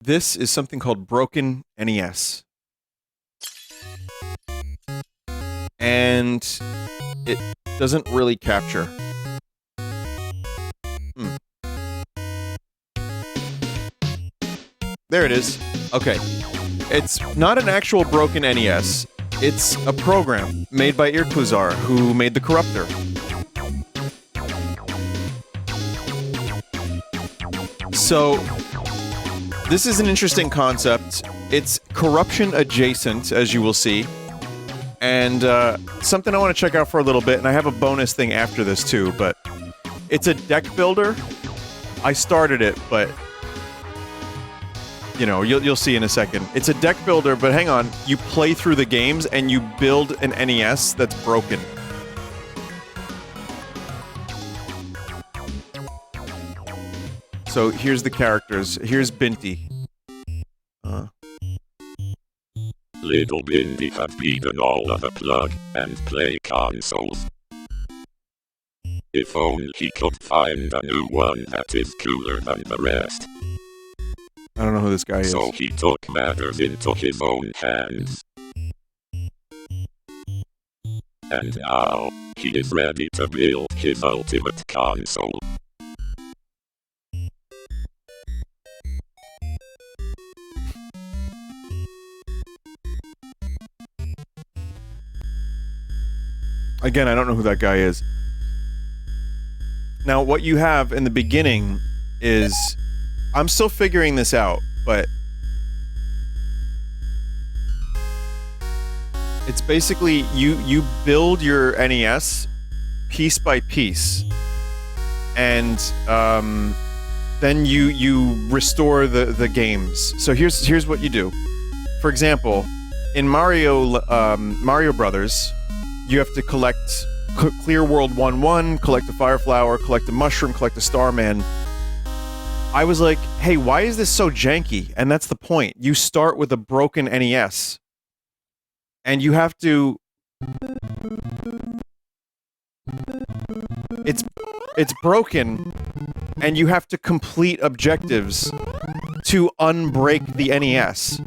This is something called Broken NES. And it doesn't really capture. There it is. Okay. It's not an actual Broken NES. It's a program made by Irkuzar, who made the Corruptor. So, this is an interesting concept. It's corruption adjacent, as you will see. And something I want to check out for a little bit, and I have a bonus thing after this too, but it's a deck builder. I started it, but you know, you'll see in a second. It's a deck builder, but hang on. You play through the games and you build an NES that's broken. So here's the characters. Here's Binty. Little Vinny had beaten all of the plug and play consoles. If only he could find a new one that is cooler than the rest. I don't know who this guy is. So he took matters into his own hands. And now, he is ready to build his ultimate console. Again, I don't know who that guy is. Now, what you have in the beginning is... I'm still figuring this out, but... It's basically, you build your NES piece by piece. And, then you restore the games. So here's what you do. For example, in Mario Brothers... You have to collect Clear World 1-1, collect a Fire Flower, collect a Mushroom, collect a Starman. I was like, hey, why is this so janky? And that's the point. You start with a broken NES. And you have to... It's broken, and you have to complete objectives to unbreak the NES.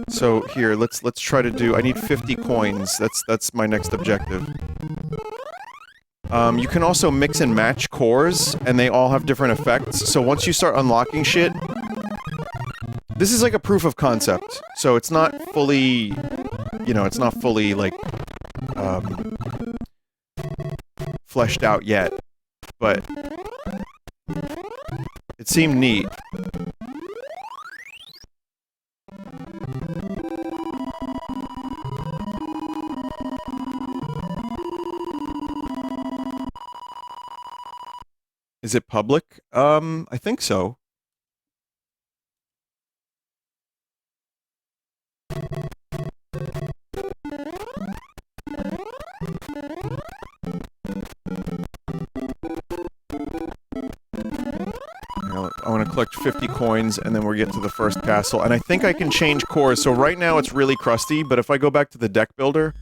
So here, let's try to do. I need 50 coins. That's my next objective. You can also mix and match cores, and they all have different effects. So once you start unlocking shit, this is like a proof of concept. So it's not fully, you know, it's not fully like fleshed out yet, but it seemed neat. Is it public? I think so. I want to collect 50 coins, and then we'll get to the first castle. And I think I can change cores. So right now it's really crusty, but if I go back to the deck builder,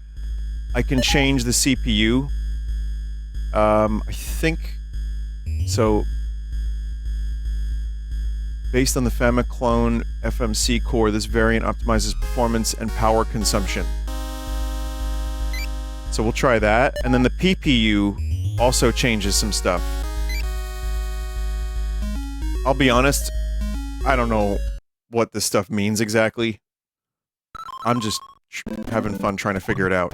I can change the CPU. I think... So, based on the Famiclone FMC core, this variant optimizes performance and power consumption. So we'll try that, and then the PPU also changes some stuff. I'll be honest, I don't know what this stuff means exactly. I'm just having fun trying to figure it out.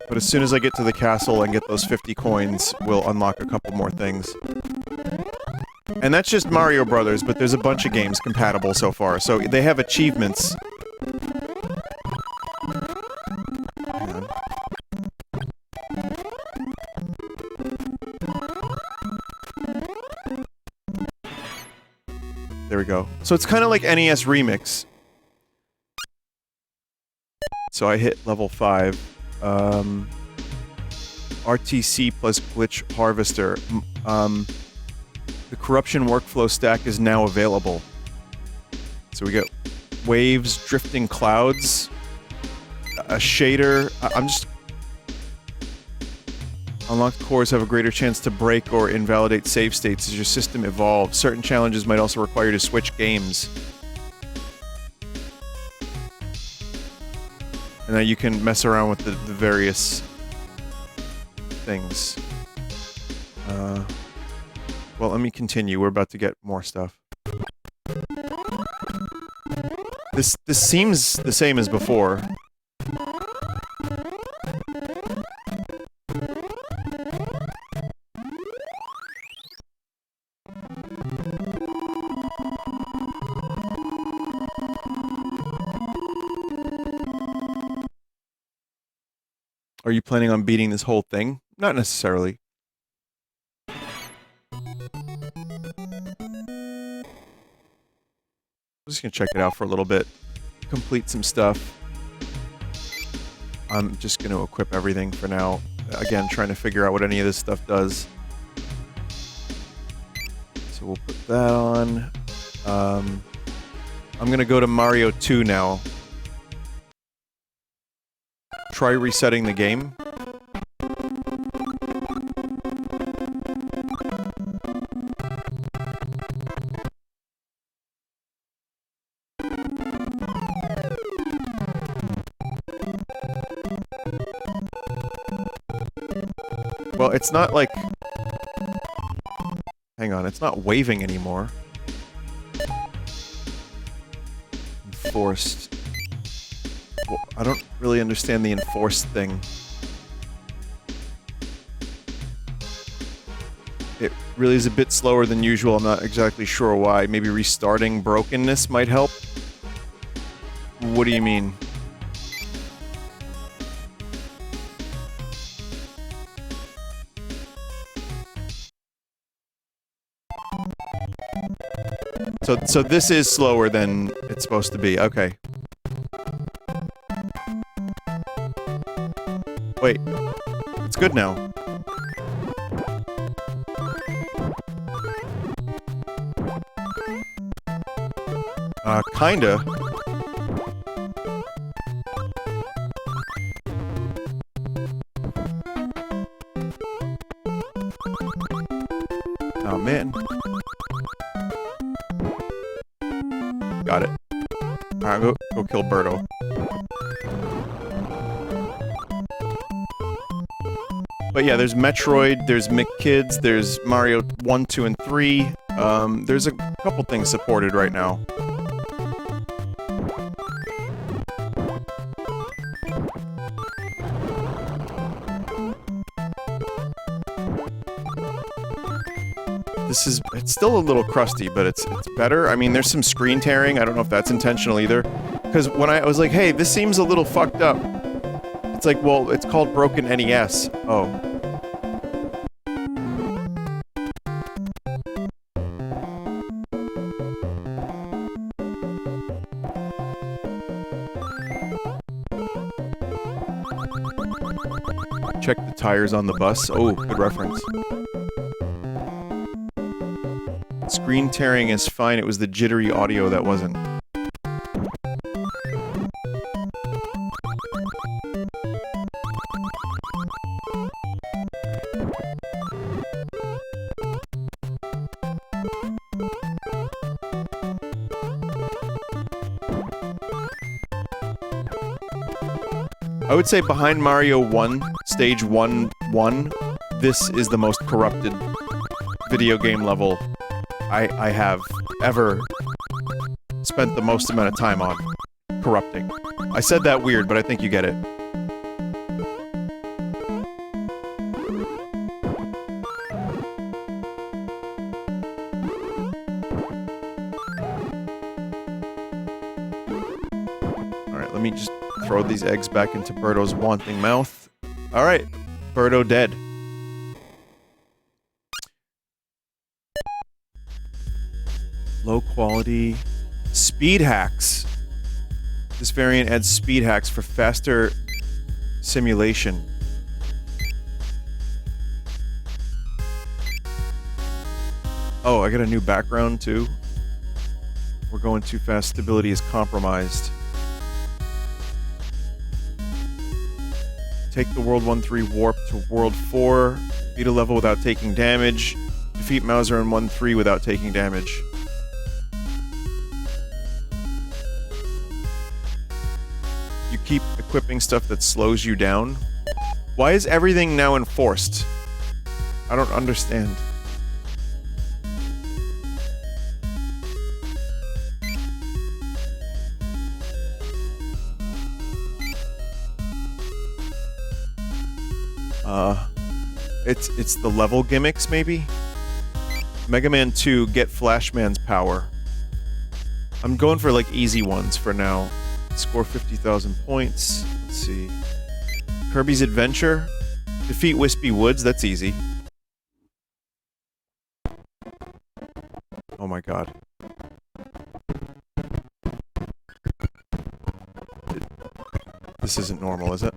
But as soon as I get to the castle and get those 50 coins, we'll unlock a couple more things. And that's just Mario Brothers, but there's a bunch of games compatible so far, so they have achievements. Hang on. There we go. So it's kind of like NES Remix. So I hit level 5. RTC plus Glitch Harvester. The corruption workflow stack is now available. So we got waves, drifting clouds. a shader. I'm just... Unlocked cores have a greater chance to break or invalidate save states as your system evolves. Certain challenges might also require you to switch games. And then you can mess around with the various things. Well, let me continue. We're about to get more stuff. This seems the same as before. Are you planning on beating this whole thing? Not necessarily. I'm just gonna check it out for a little bit. Complete some stuff. I'm just gonna equip everything for now. Again, trying to figure out what any of this stuff does. So we'll put that on. I'm gonna go to Mario 2 now. Try resetting the game. Well, it's not like... Hang on, it's not waving anymore. Enforced. Well, I don't really understand the enforced thing. It really is a bit slower than usual. I'm not exactly sure why. Maybe restarting BrokenNES might help? What do you mean? So this is slower than it's supposed to be. Okay. Wait. It's good now. Kinda. Oh, man. Got it. Alright, go kill Birdo. But yeah, there's Metroid, there's McKids, there's Mario 1, 2, and 3. There's a couple things supported right now. It's still a little crusty, but it's better. I mean, there's some screen tearing. I don't know if that's intentional either. Because when I was like, hey, this seems a little fucked up. It's like, well, it's called Broken NES. Oh. Check the tires on the bus. Oh, good reference. Screen tearing is fine, it was the jittery audio that wasn't. I would say behind Mario 1, Stage 1, this is the most corrupted video game level I have ever spent the most amount of time on. Corrupting. I said that weird, but I think you get it. Alright, let me just throw these eggs back into Birdo's wanting mouth. Alright, Birdo dead. Low quality speed hacks. This variant adds speed hacks for faster simulation. Oh, I got a new background too. We're going too fast. Stability is compromised. Take the World 1-3 warp to World 4. Beat a level without taking damage. Defeat Mauser in 1-3 without taking damage. You keep equipping stuff that slows you down. Why is everything now enforced? I don't understand. It's the level gimmicks, maybe? Mega Man 2, get Flashman's power. I'm going for, like, easy ones for now. Score 50,000 points. Let's see. Kirby's Adventure. Defeat Wispy Woods, that's easy. Oh my god. This isn't normal, is it?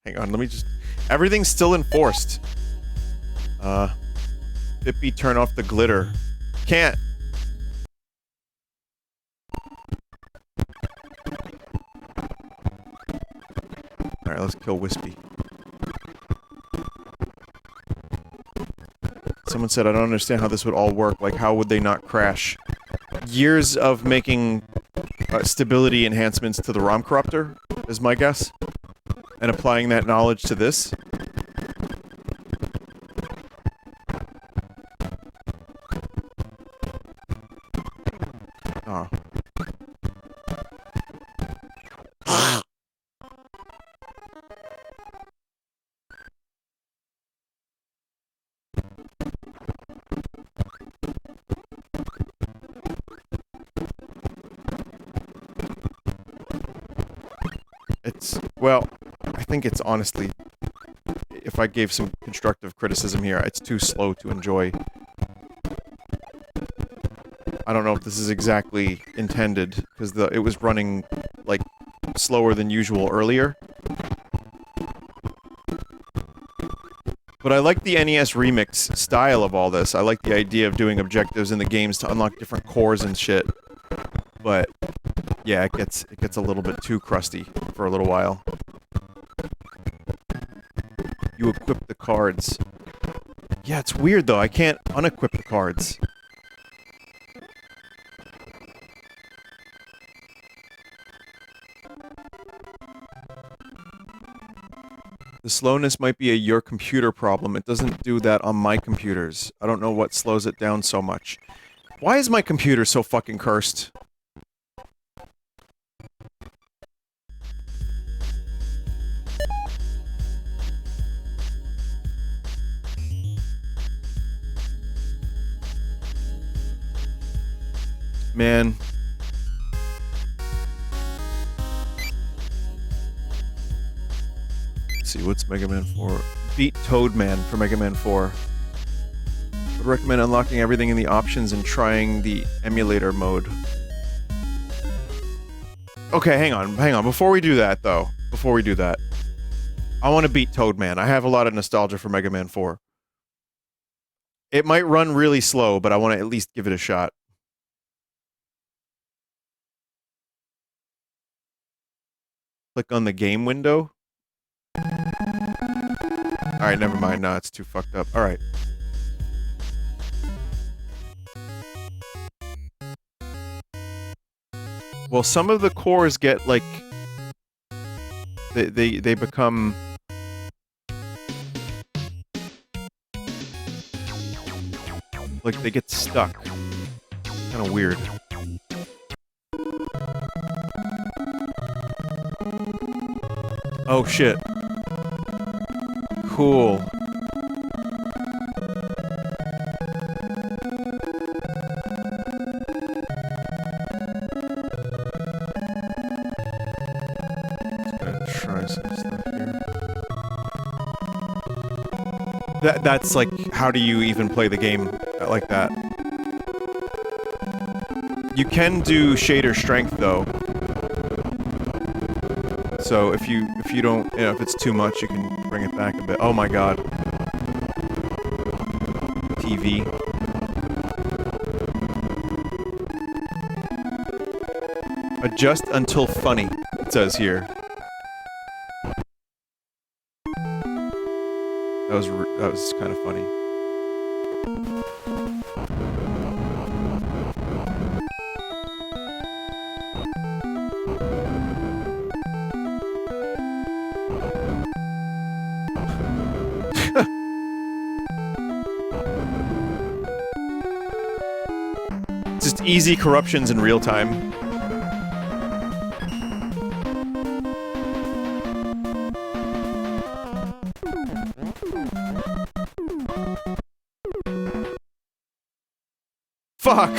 Hang on, let me just... Everything's still enforced. Bippy, turn off the glitter. Can't! Alright, let's kill Wispy. Someone said, I don't understand how this would all work. Like, how would they not crash? Years of making stability enhancements to the ROM corruptor, is my guess. And applying that knowledge to this. Oh. It's, well, I think it's honestly, if I gave some constructive criticism here, it's too slow to enjoy. I don't know if this is exactly intended, because it was running, like, slower than usual earlier. But I like the NES remix style of all this. I like the idea of doing objectives in the games to unlock different cores and shit. But, yeah, it gets a little bit too crusty for a little while. You equip the cards. Yeah, it's weird though, I can't unequip the cards. The slowness might be your computer problem. It doesn't do that on my computers. I don't know what slows it down so much. Why is my computer so fucking cursed? Man. Let's see, what's Mega Man 4? Beat Toadman for Mega Man 4. Would recommend unlocking everything in the options and trying the emulator mode. Okay, hang on. Before we do that, though. I want to beat Toadman. I have a lot of nostalgia for Mega Man 4. It might run really slow, but I want to at least give it a shot. Click on the game window. Alright, never mind. No, it's too fucked up. Alright. Well, some of the cores get, like... They become... Like, they get stuck. Kinda weird. Oh, shit. Cool. Just gonna try some stuff here. That's like, how do you even play the game like that? You can do shader strength though. So if you don't, if it's too much, you can bring it back a bit. Oh my god. TV. Adjust until funny, it says here. That was kind of funny. Just easy corruptions in real time. Fuck!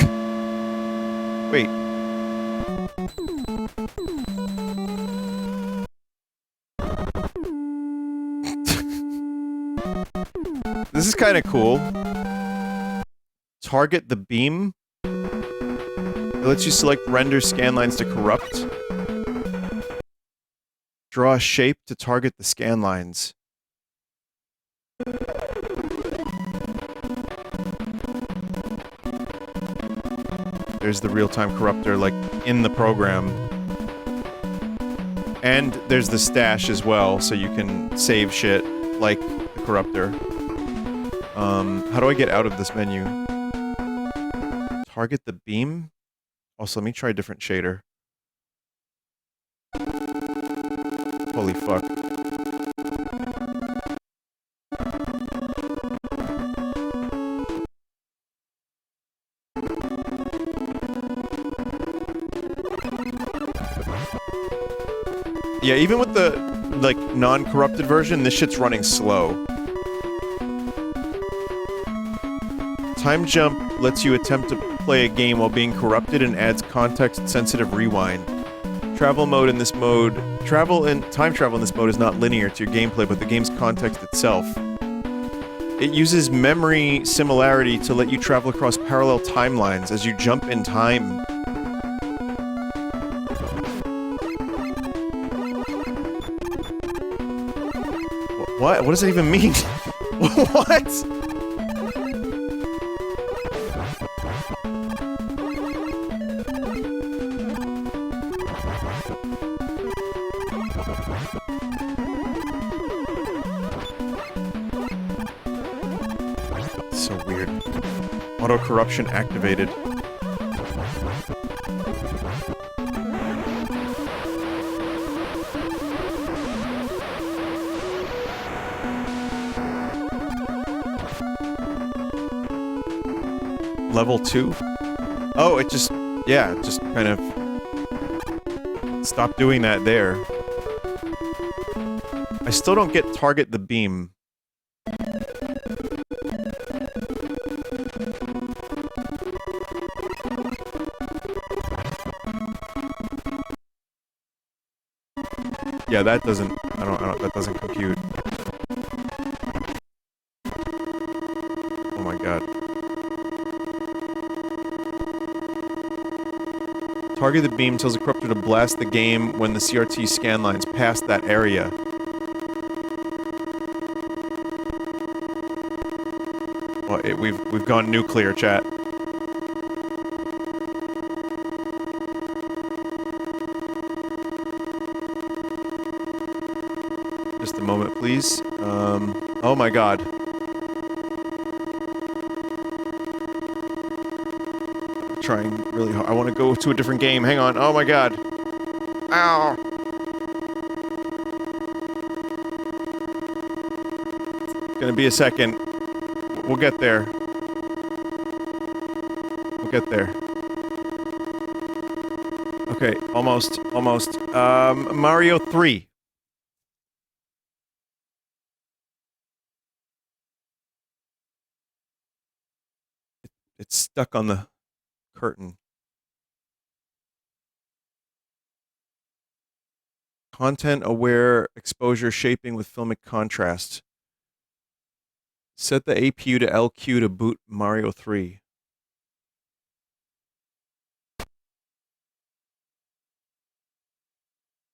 Wait. This is kind of cool. Target the beam. It lets you select render scan lines to corrupt. Draw a shape to target the scan lines. There's the real-time corruptor, like, in the program. And there's the stash as well, so you can save shit, like the corruptor. How do I get out of this menu? Target the beam? Also, let me try a different shader. Holy fuck. Yeah, even with the, like, non-corrupted version, this shit's running slow. Time jump lets you attempt to play a game while being corrupted and adds context-sensitive rewind. Travel mode in this mode... Time travel in this mode is not linear to your gameplay, but the game's context itself. It uses memory similarity to let you travel across parallel timelines as you jump in time. What? What does it even mean? What? So weird. Auto corruption activated. Level 2? Oh, it just... yeah, it just kind of... stopped doing that there. I still don't get target the beam. Yeah, that doesn't... I don't... that doesn't compute. Oh my god. Target the beam tells the corruptor to blast the game when the CRT scan lines pass that area. Well, we've gone nuclear, chat. Just a moment, please. Oh my god. Trying really hard. I want to go to a different game. Hang on. Oh my god. Ow. It's gonna be a second. We'll get there. We'll get there. Okay, almost. Almost. Mario 3. It's stuck on the curtain. Content-aware exposure shaping with filmic contrast. Set the APU to LQ to boot Mario 3.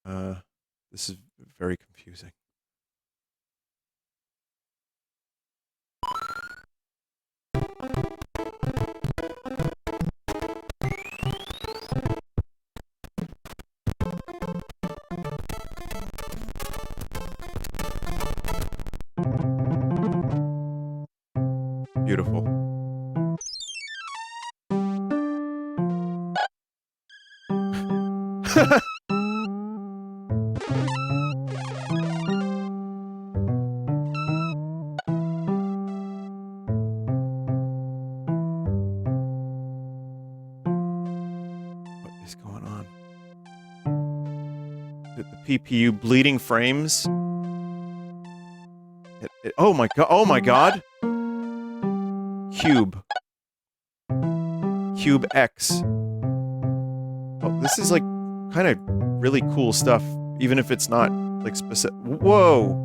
This is very confusing. Beautiful. What is going on? The PPU bleeding frames. Oh my god! Oh my god! Cube. Cube X. Oh, this is like kind of really cool stuff, even if it's not like specific. Whoa!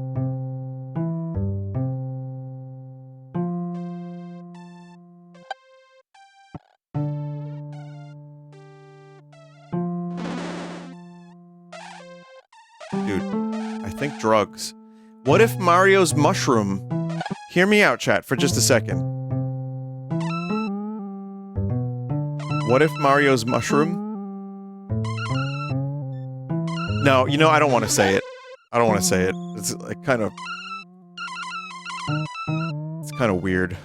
Dude, I think drugs. What if Mario's mushroom... Hear me out, chat, for just a second. What if Mario's mushroom... No, you know, I don't want to say it. I don't want to say it. It's like kind of... It's kind of weird.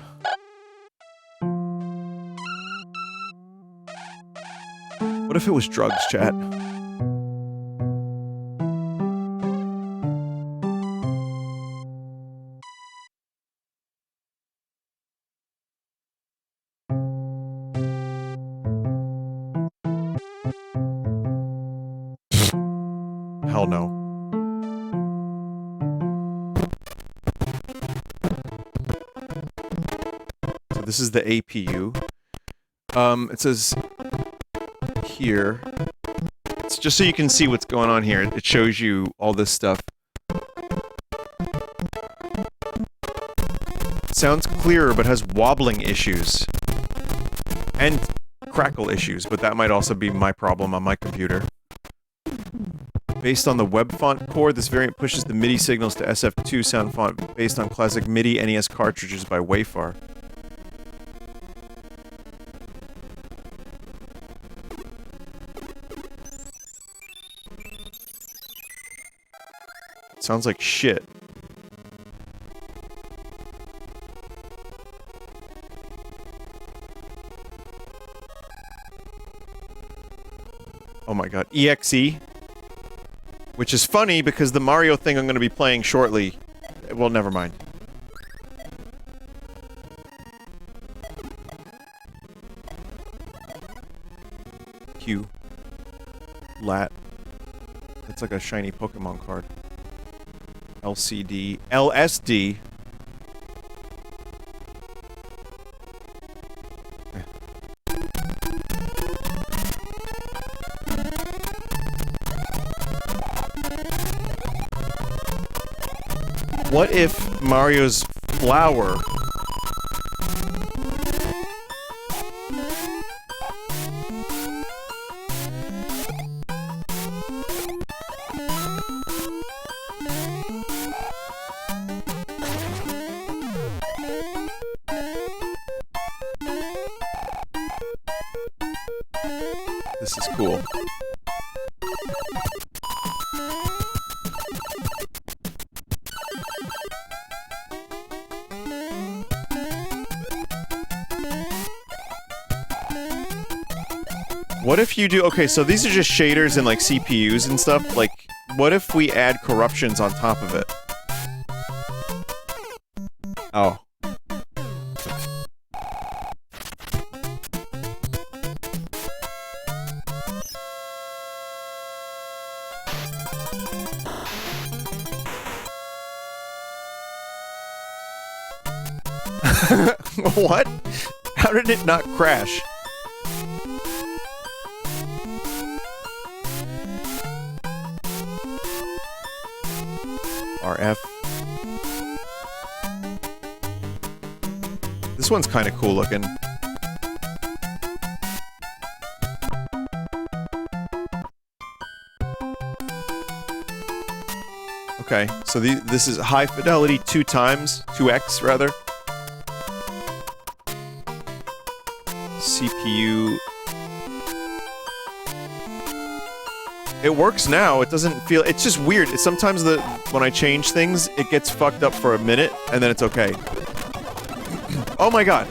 What if it was drugs, chat? Hell no. So this is the APU. It says here. It's just so you can see what's going on here. It shows you all this stuff. Sounds clearer, but has wobbling issues. And crackle issues, but that might also be my problem on my computer. Based on the web font core, this variant pushes the MIDI signals to SF2 sound font based on classic MIDI NES cartridges by Wayfar. Sounds like shit. Oh my god. EXE? Which is funny because the Mario thing I'm going to be playing shortly... Well, never mind. Q. Lat. It's like a shiny Pokemon card. LCD. LSD. What if Mario's flower... This is cool. What if you do... Okay, so these are just shaders and, like, CPUs and stuff. Like, what if we add corruptions on top of it? Oh. What? How did it not crash? RF. This one's kind of cool looking. Okay, so this is high fidelity 2x rather. CPU. It works now. It doesn't feel. It's just weird. Sometimes when I change things, it gets fucked up for a minute, and then it's okay. Oh my god.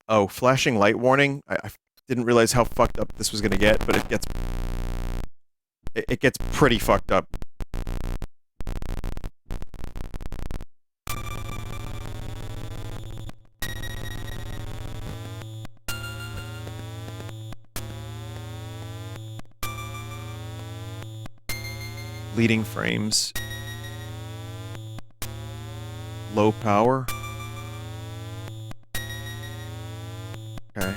Oh, flashing light warning. I didn't realize how fucked up this was gonna get, but it gets pretty fucked up. Leading frames. Low power. Okay.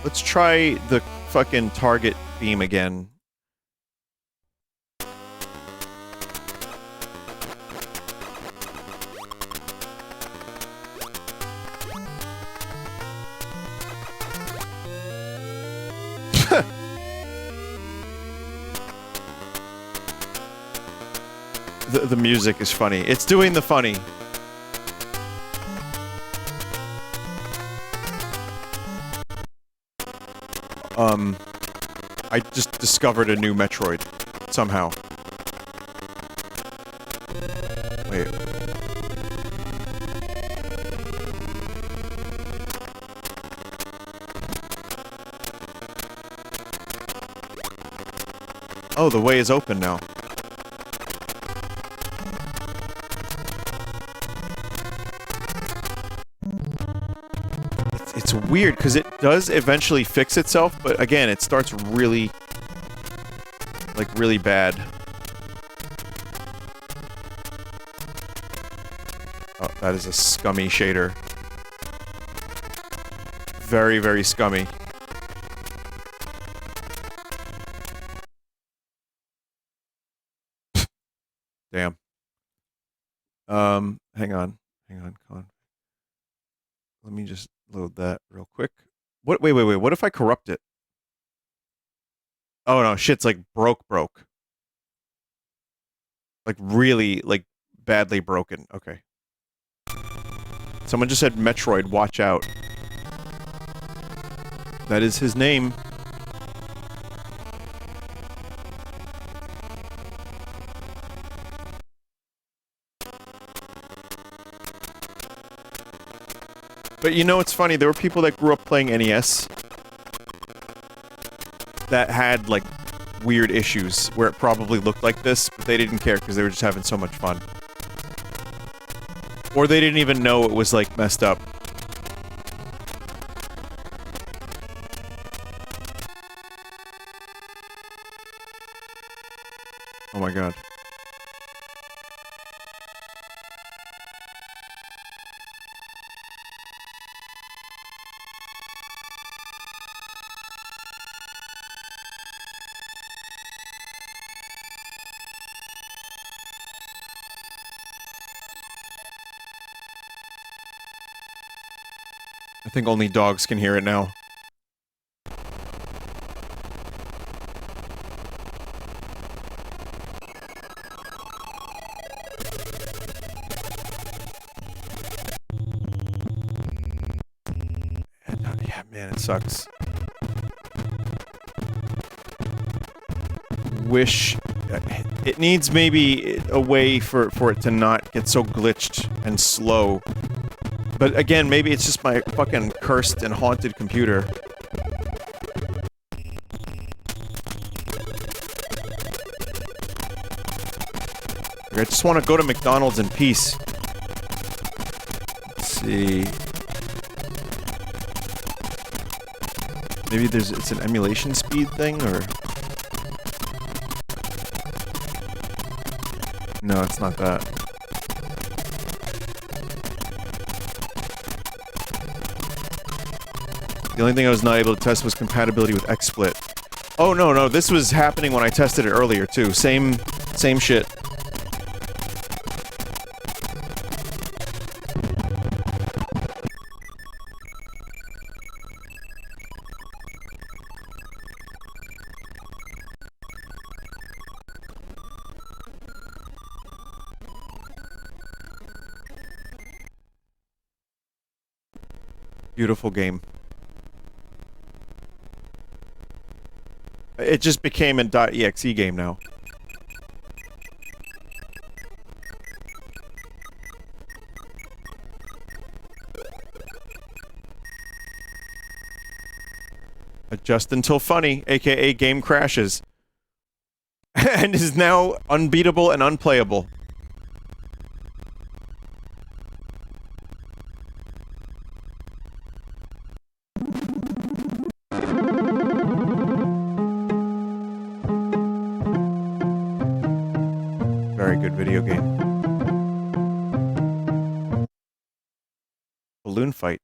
Let's try the fucking target beam again. The music is funny. It's doing the funny. I just discovered a new Metroid. Somehow. Wait. Oh, the way is open now. It's weird, because it does eventually fix itself, but again, it starts really... like, really bad. Oh, that is a scummy shader. Very, very scummy. Damn. Hang on. Come on. Let me just load that real quick. What? Wait. What if I corrupt it? Oh no, shit's like broke. Like really, like badly broken. Okay. Someone just said Metroid, watch out. That is his name. But you know, it's funny, there were people that grew up playing NES that had, like, weird issues where it probably looked like this, but they didn't care because they were just having so much fun. Or they didn't even know it was, like, messed up. Oh my god. I think only dogs can hear it now. Yeah, man, it sucks. Wish... It needs maybe a way for it to not get so glitched and slow. But again, maybe it's just my fucking cursed and haunted computer. I just want to go to McDonald's in peace. Let's see. Maybe it's an emulation speed thing, or... No, it's not that. The only thing I was not able to test was compatibility with XSplit. Oh, no, this was happening when I tested it earlier, too. Same shit. Beautiful game. It just became an .exe game now. Just until funny, aka game crashes. And is now unbeatable and unplayable. Very good video game. Balloon fight.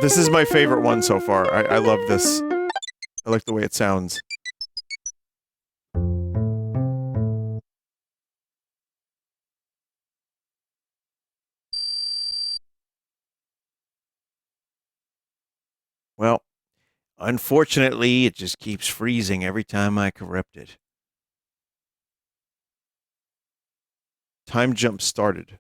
This is my favorite one so far. I love this. I like the way it sounds. Well, unfortunately, it just keeps freezing every time I corrupt it. Time jump started.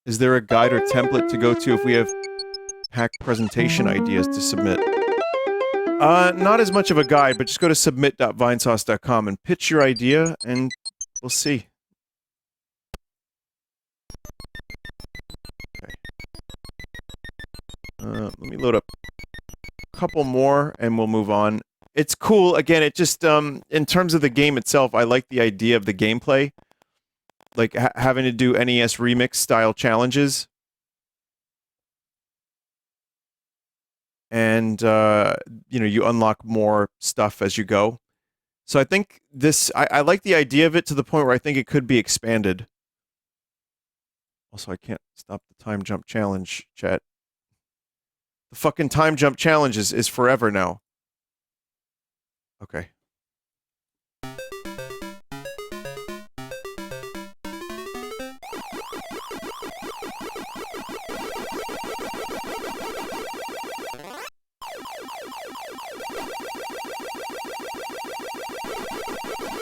Is there a guide or template to go to if we have hack presentation ideas to submit? Not as much of a guide, but just go to submit.vinesauce.com and pitch your idea, and we'll see. Okay. Let me load up a couple more, and we'll move on. It's cool. Again, it just, in terms of the game itself, I like the idea of the gameplay. Like, having to do NES remix-style challenges. And, you know, you unlock more stuff as you go. So I think this... I like the idea of it to the point where I think it could be expanded. Also, I can't stop the time jump challenge, chat. The fucking time jump challenge is forever now. Okay.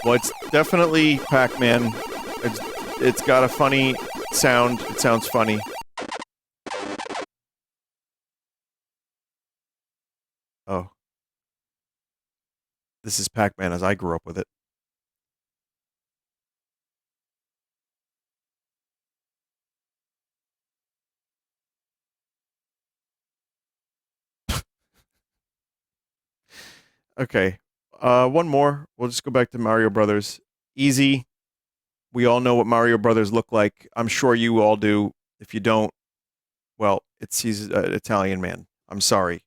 Well, it's definitely Pac-Man. It's got a funny sound. It sounds funny. Oh. This is Pac-Man as I grew up with it. Okay. One more. We'll just go back to Mario Brothers. Easy. We all know what Mario Brothers look like. I'm sure you all do. If you don't, well, he's an Italian man. I'm sorry.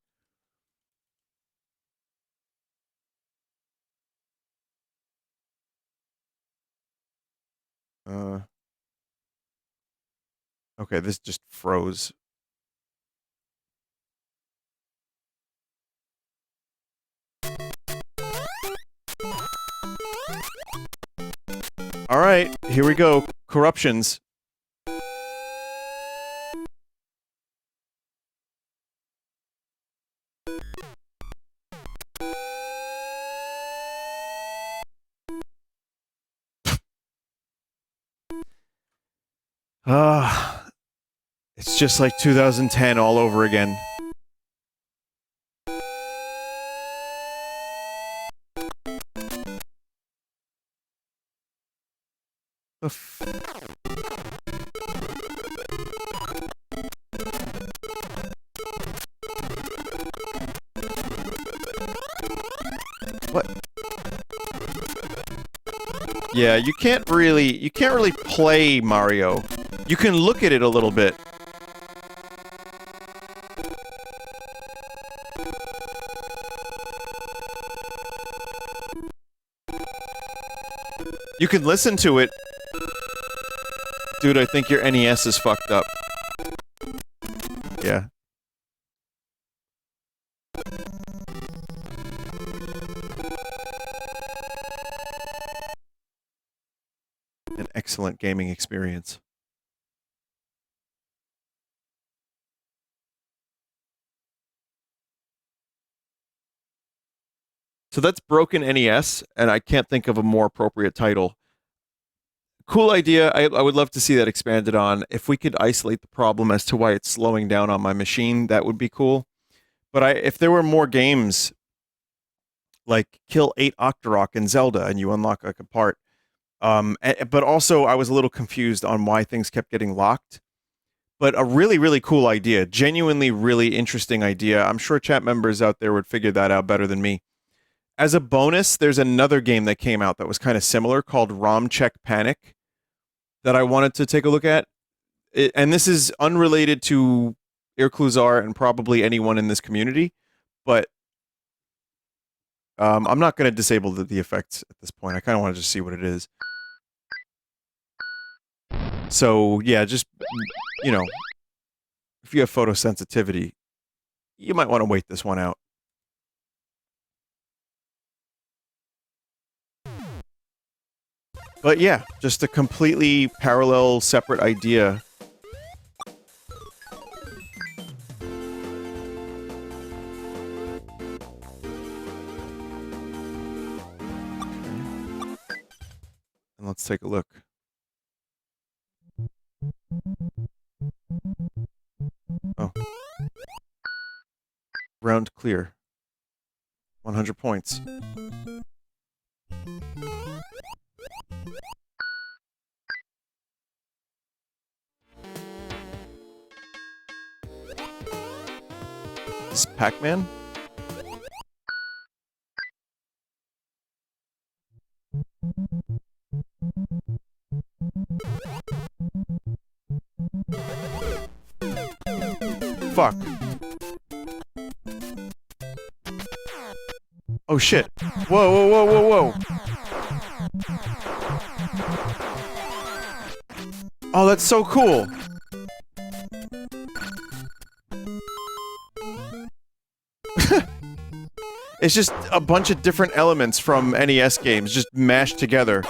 Okay, this just froze. All right, here we go. Corruptions. It's just like 2010 all over again. What? Yeah, you can't really play Mario. You can look at it a little bit. You can listen to it. Dude, I think your NES is fucked up. Yeah. an excellent gaming experience. So that's Broken NES, and I can't think of a more appropriate title. Cool idea. I would love to see that expanded on. If we could isolate the problem as to why it's slowing down on my machine, that would be cool. But if there were more games like Kill 8 Octorok in Zelda and you unlock like a part. But also I was a little confused on why things kept getting locked. But a really, really cool idea. Genuinely really interesting idea. I'm sure chat members out there would figure that out better than me. As a bonus, there's another game that came out that was kind of similar called ROM Check Panic that I wanted to take a look at. And this is unrelated to Irkluzar and probably anyone in this community, but I'm not going to disable the effects at this point. I kind of want to just see what it is. So, yeah, just, you know, if you have photosensitivity, you might want to wait this one out. But yeah, just a completely parallel, separate idea. And let's take a look. Oh. Round clear. 100 points. This is Pac-Man? Fuck. Oh shit. Whoa, whoa, whoa, whoa, whoa. Oh, that's so cool. It's just a bunch of different elements from NES games just mashed together.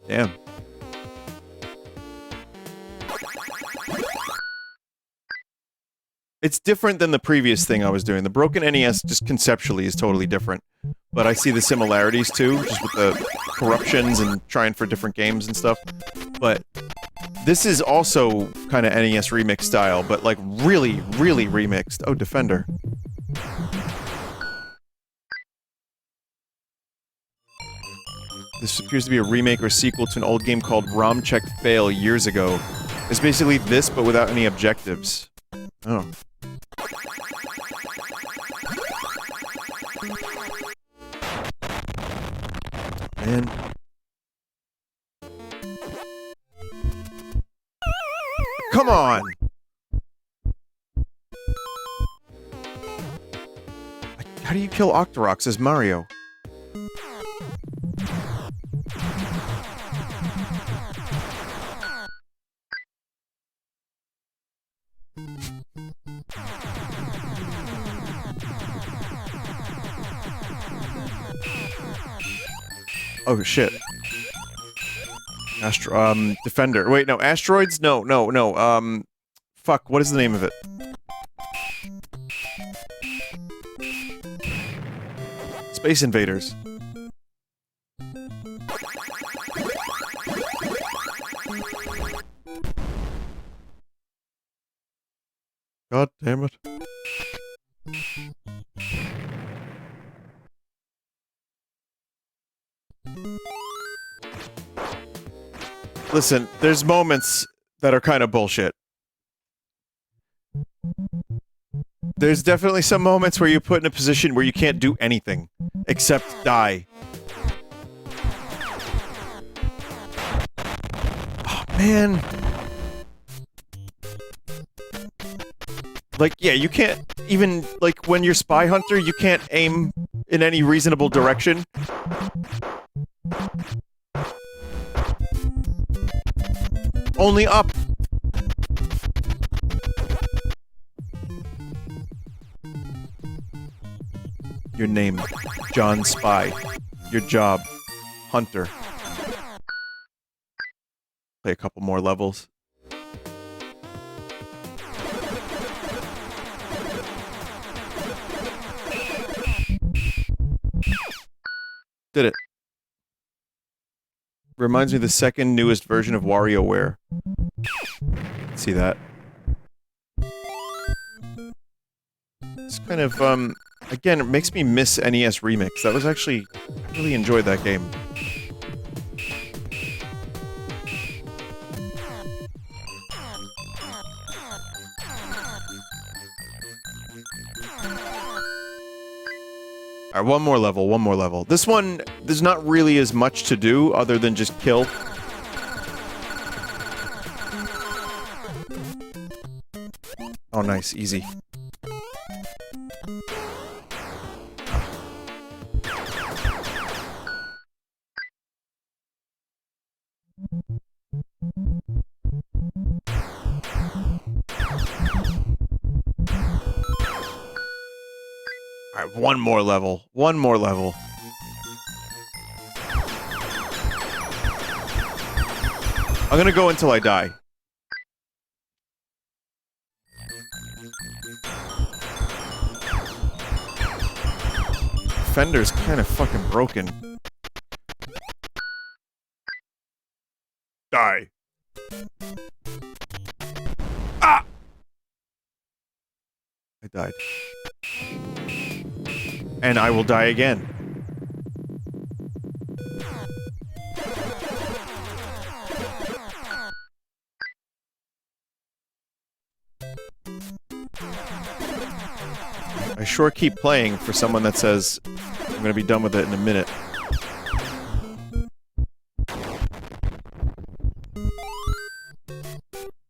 Damn. It's different than the previous thing I was doing. The Broken NES just conceptually is totally different. But I see the similarities too, just with the corruptions and trying for different games and stuff. But this is also kind of NES remix style, but like really, really remixed. Oh, Defender. This appears to be a remake or sequel to an old game called ROM Check Fail years ago. It's basically this, but without any objectives. Oh. Man. Come on! How do you kill Octoroks as Mario? Oh shit. Defender. Wait, no, asteroids? No. Fuck, what is the name of it? Space Invaders. God damn it. Listen, there's moments that are kind of bullshit. There's definitely some moments where you're put in a position where you can't do anything except die. Oh, man. Like, yeah, you can't even, like, when you're Spy Hunter, you can't aim in any reasonable direction. Only up. Your name, John Spy. your job. Hunter. Play a couple more levels. Did it. Reminds me of the second newest version of WarioWare. See that? It's kind of, again, it makes me miss NES Remix. That was actually... I really enjoyed that game. Alright, one more level. This one, there's not really as much to do other than just kill. Oh, nice. Easy. Alright, one more level. I'm gonna go until I die. Fender's kind of fucking broken. Die. Ah! I died. And I will die again. I sure keep playing for someone that says, I'm gonna be done with it in a minute.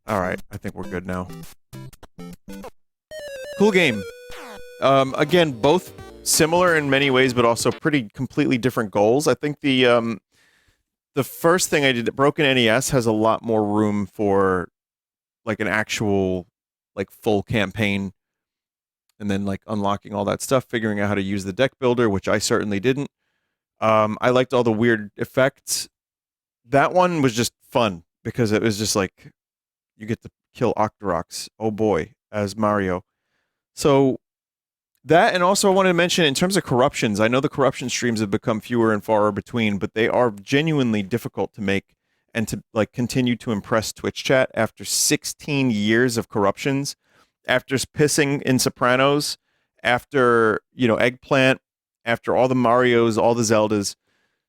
Alright, I think we're good now. Cool game. Again, both similar in many ways, but also pretty completely different goals. I think the first thing I did, Broken NES has a lot more room for, like, an actual, like, full campaign. And then, like, unlocking all that stuff, figuring out how to use the deck builder, which I certainly didn't. I liked all the weird effects. That one was just fun, because it was just like, you get to kill Octoroks, oh boy, as Mario. So, that, and also I wanted to mention, in terms of corruptions, I know the corruption streams have become fewer and far between, but they are genuinely difficult to make, and to, like, continue to impress Twitch chat after 16 years of corruptions. After pissing in Sopranos, after, you know, Eggplant, after all the Marios, all the Zeldas.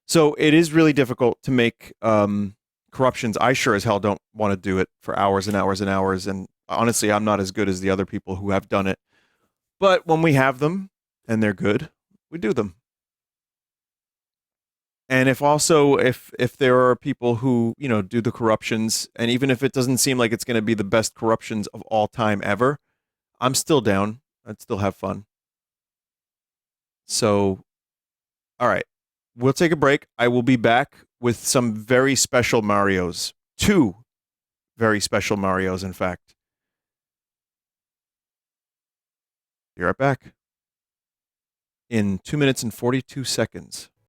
So it is really difficult to make corruptions. I sure as hell don't want to do it for hours and hours and hours, and honestly, I'm not as good as the other people who have done it. But when we have them, and they're good, we do them. And if there are people who, you know, do the corruptions, and even if it doesn't seem like it's going to be the best corruptions of all time ever, I'm still down. I'd still have fun. So, all right. We'll take a break. I will be back with some very special Marios. 2 very special Marios, in fact. Be right back. In 2 minutes and 42 seconds.